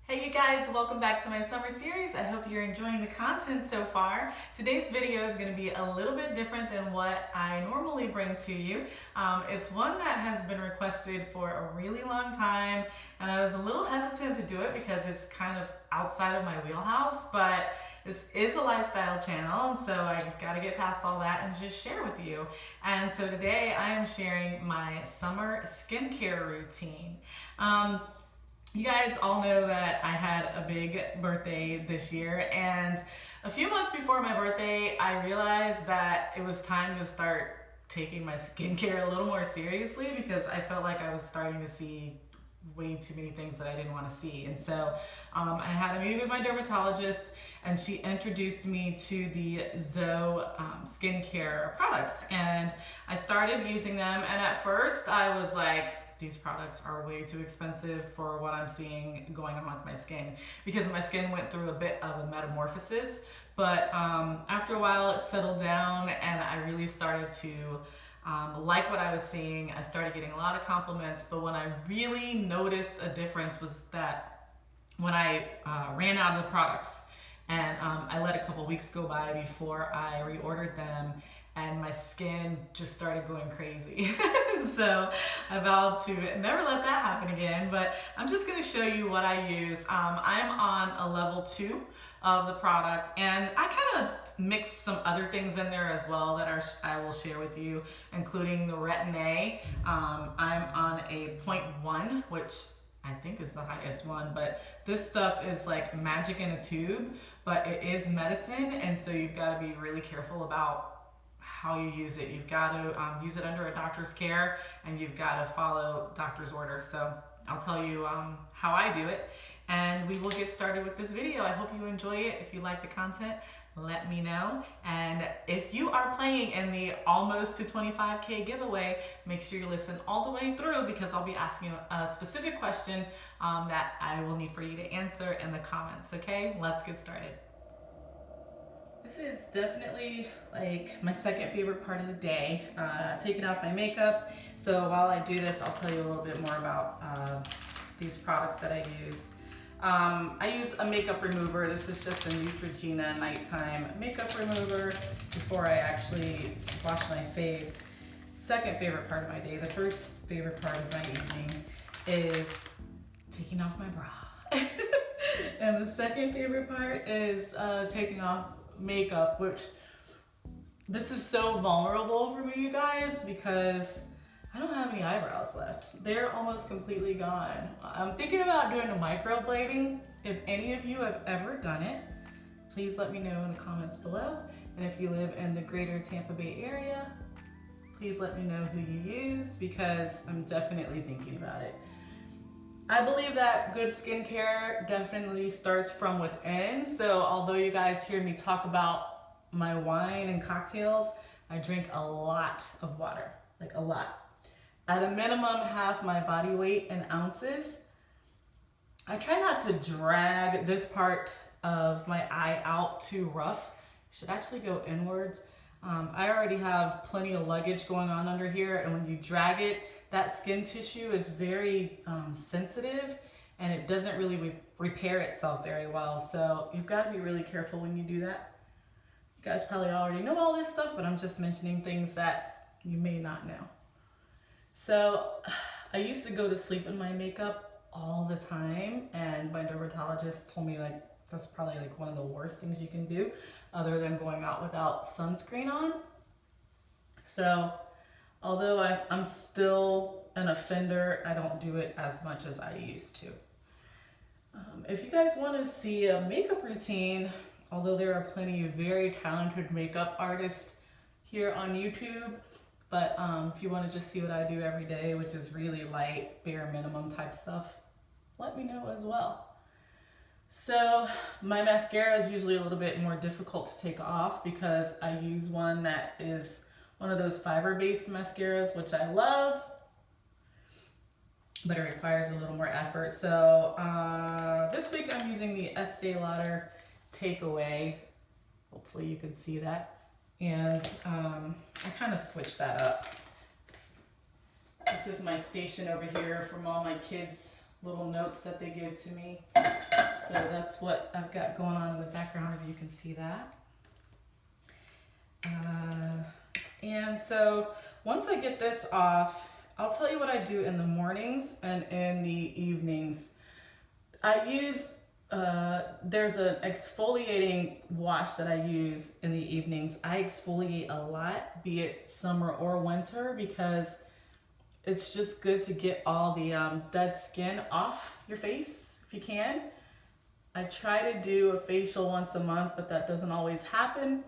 Hey you guys, welcome back to my summer series. I hope you're enjoying the content so far. Today's video is going to be a little bit different than what I normally bring to you. It's one that has been requested for a really long time, and I was a little hesitant to do it because it's kind of outside of my wheelhouse, but this is a lifestyle channel, and so I got to get past all that and just share with you. And so today I am sharing my summer skincare routine. You guys all know that I had a big birthday this year, and a few months before my birthday, I realized that it was time to start taking my skincare a little more seriously because I felt like I was starting to see way too many things that I didn't want to see. And so I had a meeting with my dermatologist, and she introduced me to the Zoe skincare products, and I started using them. And at first I was like, these products are way too expensive for what I'm seeing going on with my skin, because my skin went through a bit of a metamorphosis. But after a while it settled down, and I really started to like what I was seeing. I started getting a lot of compliments, but when I really noticed a difference was that when I ran out of the products, and I let a couple weeks go by before I reordered them, and my skin just started going crazy. So I vowed to never let that happen again, but I'm just gonna show you what I use. I'm on a level 2 of the product, and I kind of mix some other things in there as well that I will share with you, including the Retin A. I'm on a 0.1, which I think is the highest one, but this stuff is like magic in a tube, but it is medicine, and so you've got to be really careful about how you use it. You've got to use it under a doctor's care, and you've got to follow doctor's orders. So I'll tell you how I do it, and we will get started with this video. I hope you enjoy it. If you like the content, let me know. And if you are playing in the almost to 25K giveaway, make sure you listen all the way through, because I'll be asking you a specific question that I will need for you to answer in the comments. Okay, let's get started. This is definitely like my second favorite part of the day, taking off my makeup. So while I do this, I'll tell you a little bit more about these products that I use. I use a makeup remover. This is just a Neutrogena nighttime makeup remover before I actually wash my face. Second favorite part of my day. The first favorite part of my evening is taking off my bra. And the second favorite part is taking off makeup, which this is so vulnerable for me, you guys, because I don't have any eyebrows left. They're almost completely gone. I'm thinking about doing a microblading. If any of you have ever done it, please let me know in the comments below. And if you live in the greater Tampa Bay area, please let me know who you use, because I'm definitely thinking about it. I believe that good skincare definitely starts from within. So although you guys hear me talk about my wine and cocktails, I drink a lot of water, like a lot. At a minimum, half my body weight in ounces. I try not to drag this part of my eye out too rough. It should actually go inwards. I already have plenty of luggage going on under here, and when you drag it, that skin tissue is very sensitive, and it doesn't really repair itself very well. So you've got to be really careful when you do that. You guys probably already know all this stuff, but I'm just mentioning things that you may not know. So I used to go to sleep in my makeup all the time, and my dermatologist told me like that's probably like one of the worst things you can do, other than going out without sunscreen on. So although I'm still an offender, I don't do it as much as I used to. If you guys want to see a makeup routine, although there are plenty of very talented makeup artists here on YouTube, but if you want to just see what I do every day, which is really light, bare minimum type stuff, let me know as well. So my mascara is usually a little bit more difficult to take off because I use one that is one of those fiber-based mascaras, which I love, but it requires a little more effort. So this week I'm using the Estee Lauder Takeaway. Hopefully you can see that. And I kind of switched that up. This is my station over here from all my kids' little notes that they give to me. So that's what I've got going on in the background, if you can see that. And so once I get this off, I'll tell you what I do in the mornings and in the evenings. I use, there's an exfoliating wash that I use in the evenings. I exfoliate a lot, be it summer or winter, because it's just good to get all the dead skin off your face if you can. I try to do a facial once a month, but that doesn't always happen.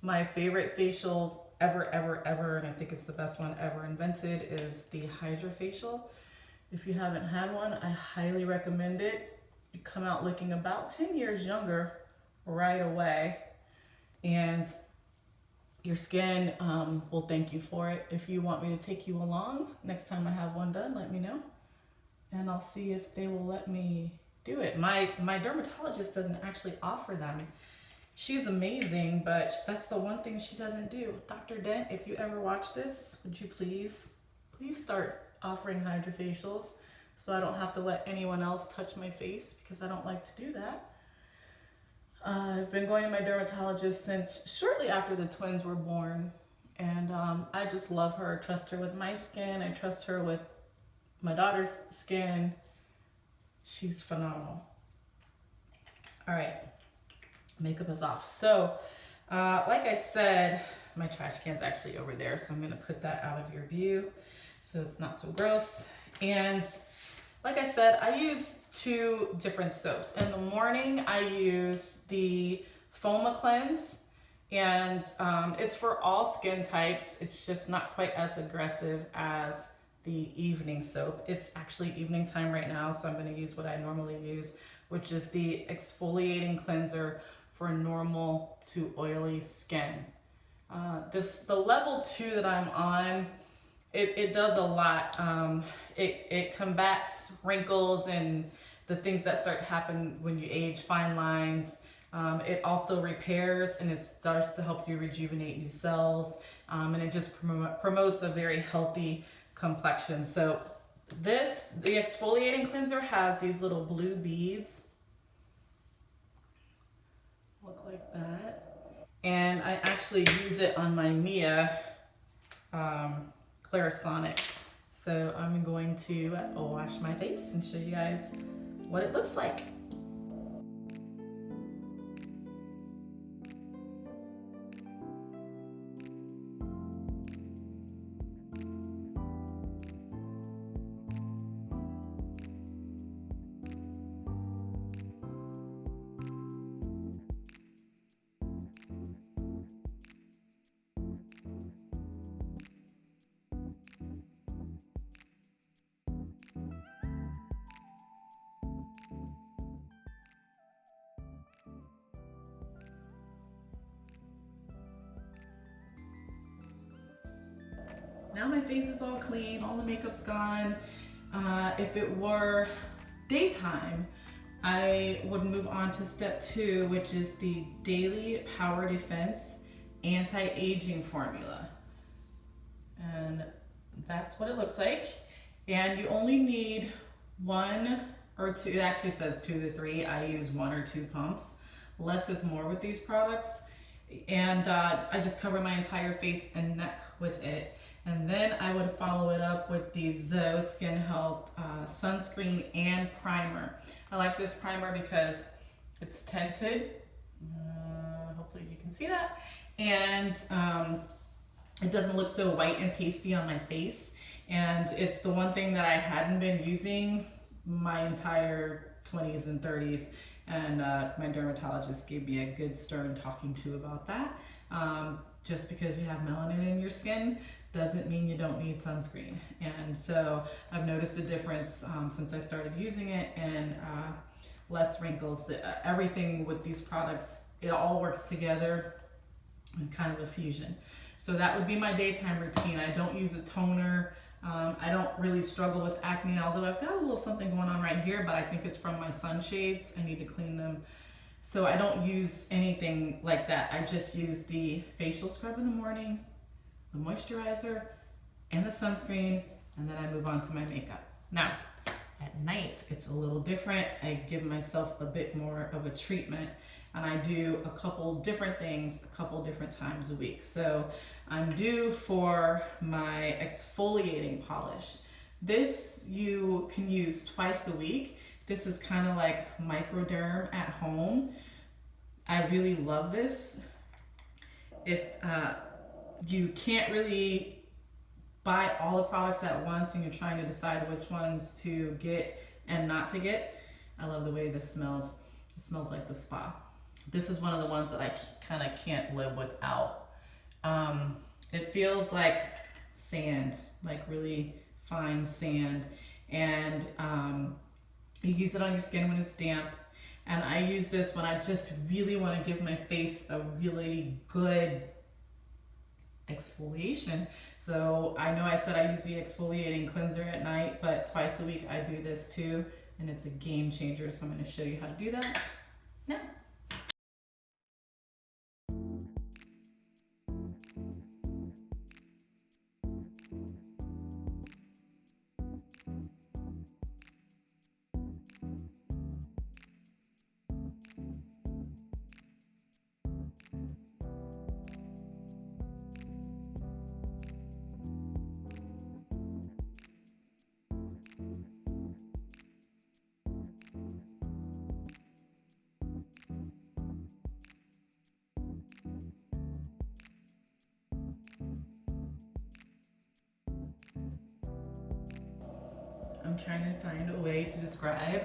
My favorite facial ever, and I think it's the best one ever invented, is the Hydra facial. If you haven't had one, I highly recommend it. You come out looking about 10 years younger right away, and your skin will thank you for it. If you want me to take you along, next time I have one done, let me know, and I'll see if they will let me do it. My dermatologist doesn't actually offer them. She's amazing, but that's the one thing she doesn't do. Dr. Dent, if you ever watch this, would you please start offering hydrofacials so I don't have to let anyone else touch my face, because I don't like to do that. I've been going to my dermatologist since shortly after the twins were born, and I just love her. I trust her with my skin. I trust her with my daughter's skin. She's phenomenal. All right. Makeup is off. So, like I said, my trash can's actually over there, so I'm gonna put that out of your view so it's not so gross. And like I said, I use 2 different soaps. In the morning, I use the Foma Cleanse, and it's for all skin types. It's just not quite as aggressive as the evening soap. It's actually evening time right now, so I'm gonna use what I normally use, which is the exfoliating cleanser for normal to oily skin. The level 2 that I'm on, it does a lot. It combats wrinkles and the things that start to happen when you age, fine lines. It also repairs, and it starts to help you rejuvenate new cells, and it just promotes a very healthy complexion. So the exfoliating cleanser has these little blue beads. Look like that. And I actually use it on my Mia Clarisonic. So I'm going to wash my face and show you guys what it looks like. Now my face is all clean, all the makeup's gone. If it were daytime, I would move on to step 2, which is the Daily Power Defense Anti-Aging Formula. And that's what it looks like. And you only need 1 or 2, it actually says 2 to 3. I use 1 or 2 pumps. Less is more with these products. And I just cover my entire face and neck with it. And then I would follow it up with the Zoe Skin Health sunscreen and primer. I like this primer because it's tinted. Hopefully you can see that. And it doesn't look so white and pasty on my face. And it's the one thing that I hadn't been using my entire 20s and 30s. And my dermatologist gave me a good stern talking to about that. Just because you have melanin in your skin doesn't mean you don't need sunscreen. And so I've noticed a difference since I started using it, and less wrinkles. Everything with these products, it all works together in kind of a fusion. So that would be my daytime routine. I don't use a toner. I don't really struggle with acne, although I've got a little something going on right here, but I think it's from my sunshades. I need to clean them. So I don't use anything like that. I just use the facial scrub in the morning, the moisturizer, and the sunscreen, and then I move on to my makeup. Now, At night, it's a little different. I give myself a bit more of a treatment, and I do a couple different things a couple different times a week. So I'm due for my exfoliating polish. This you can use twice a week. This is kind of like microderm at home. I really love this. If you can't really buy all the products at once and you're trying to decide which ones to get and not to get, I love the way this smells. It smells like the spa. This is one of the ones that I kind of can't live without. It feels like sand, like really fine sand. And you use it on your skin when it's damp. And I use this when I just really want to give my face a really good exfoliation. So I know I said I use the exfoliating cleanser at night, but twice a week I do this too, and it's a game changer. So I'm going to show you how to do that now. I'm trying to find a way to describe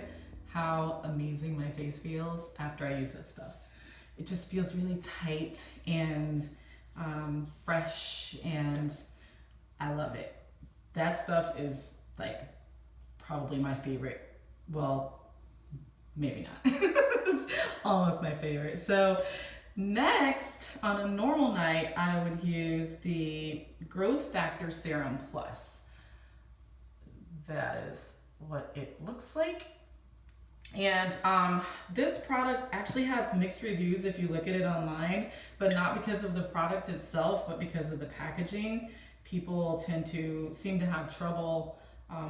how amazing my face feels after I use that stuff. It just feels really tight and fresh, and I love it. That stuff is like probably my favorite. Well, maybe not. It's almost my favorite. So next, on a normal night, I would use the Growth Factor Serum Plus. That is what it looks like. And this product actually has mixed reviews if you look at it online, but not because of the product itself, but because of the packaging. People seem to have trouble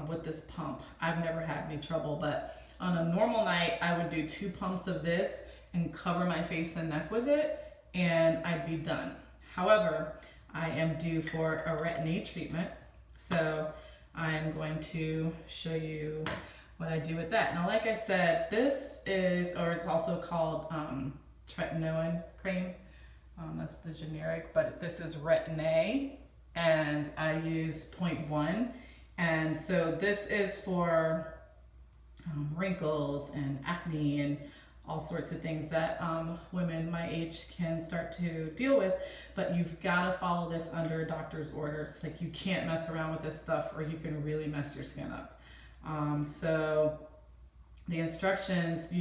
with this pump. I've never had any trouble, but on a normal night, I would do 2 pumps of this and cover my face and neck with it, and I'd be done. However, I am due for a Retin A treatment, so I'm going to show you what I do with that. Now, like I said, this is, or it's also called Trytone cream. That's the generic, but this is Retin A, and I use 0.1. And so this is for wrinkles and acne and all sorts of things that women my age can start to deal with, but you've got to follow this under a doctor's orders. Like, you can't mess around with this stuff or you can really mess your skin up. So the instructions,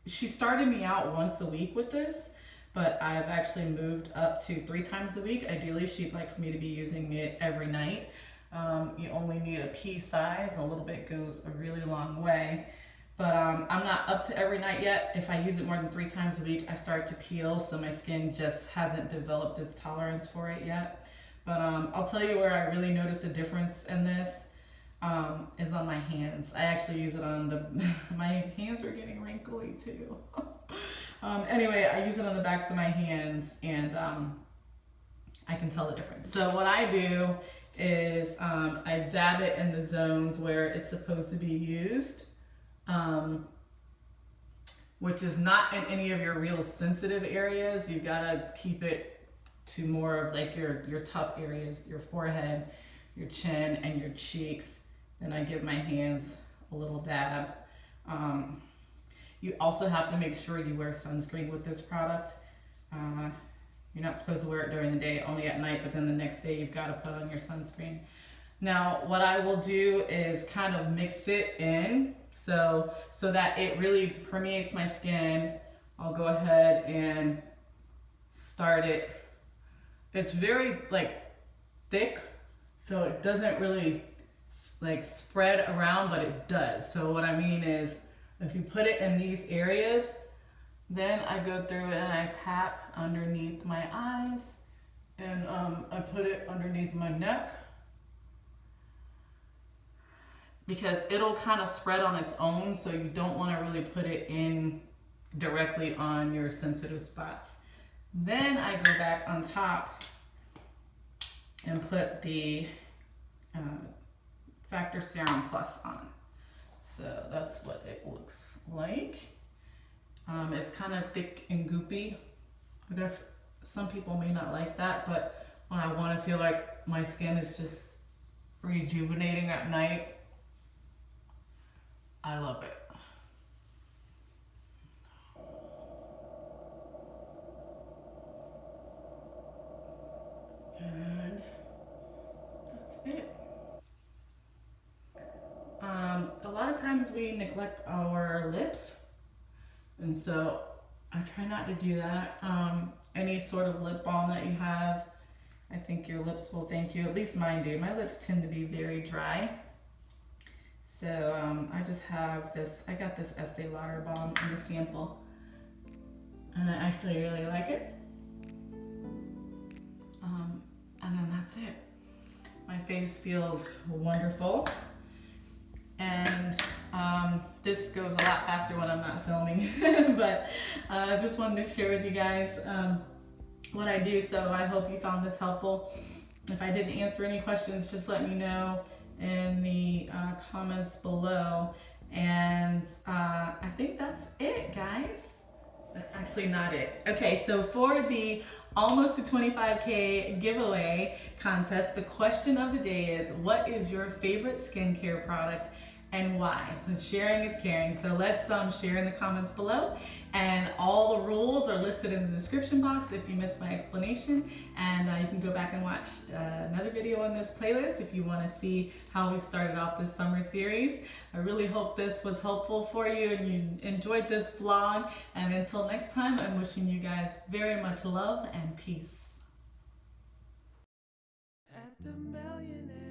she started me out once a week with this, but I've actually moved up to 3 times a week. Ideally, she'd like for me to be using it every night. You only need a pea size, and a little bit goes a really long way. But I'm not up to every night yet. If I use it more than 3 times a week, I start to peel, so my skin just hasn't developed its tolerance for it yet. But I'll tell you where I really notice a difference in this is on my hands. I actually use it on my hands are getting wrinkly too. Anyway, I use it on the backs of my hands, and I can tell the difference. So what I do is I dab it in the zones where it's supposed to be used. Which is not in any of your real sensitive areas. You've got to keep it to more of like your tough areas, your forehead, your chin, and your cheeks. Then I give my hands a little dab. You also have to make sure you wear sunscreen with this product. You're not supposed to wear it during the day, only at night, but then the next day you've got to put on your sunscreen. Now, what I will do is kind of mix it in so that it really permeates my skin. I'll go ahead and start it. It's very like thick, so it doesn't really like spread around, but it does. So what I mean is, if you put it in these areas, then I go through and I tap underneath my eyes, and I put it underneath my neck, because it'll kind of spread on its own, so you don't want to really put it in directly on your sensitive spots. Then I go back on top and put the Factor Serum Plus on. So that's what it looks like. It's kind of thick and goopy. Some people may not like that, but when I want to feel like my skin is just rejuvenating at night, I love it. And that's it. A lot of times we neglect our lips, and so I try not to do that. Any sort of lip balm that you have, I think your lips will thank you. At least mine do. My lips tend to be very dry. So I just have this, I got this Estee Lauder balm in the sample, and I actually really like it. And then that's it. My face feels wonderful. And this goes a lot faster when I'm not filming, but I just wanted to share with you guys what I do. So I hope you found this helpful. If I didn't answer any questions, just let me know in the comments below. And I think that's it, guys. That's actually not it. Okay, so for the Almost to 25K giveaway contest, the question of the day is, what is your favorite skincare product and why? So sharing is caring. So let's share in the comments below. And all the rules are listed in the description box if you missed my explanation. And you can go back and watch another video on this playlist if you want to see how we started off this summer series. I really hope this was helpful for you and you enjoyed this vlog. And until next time, I'm wishing you guys very much love and peace. At the Mellionaire.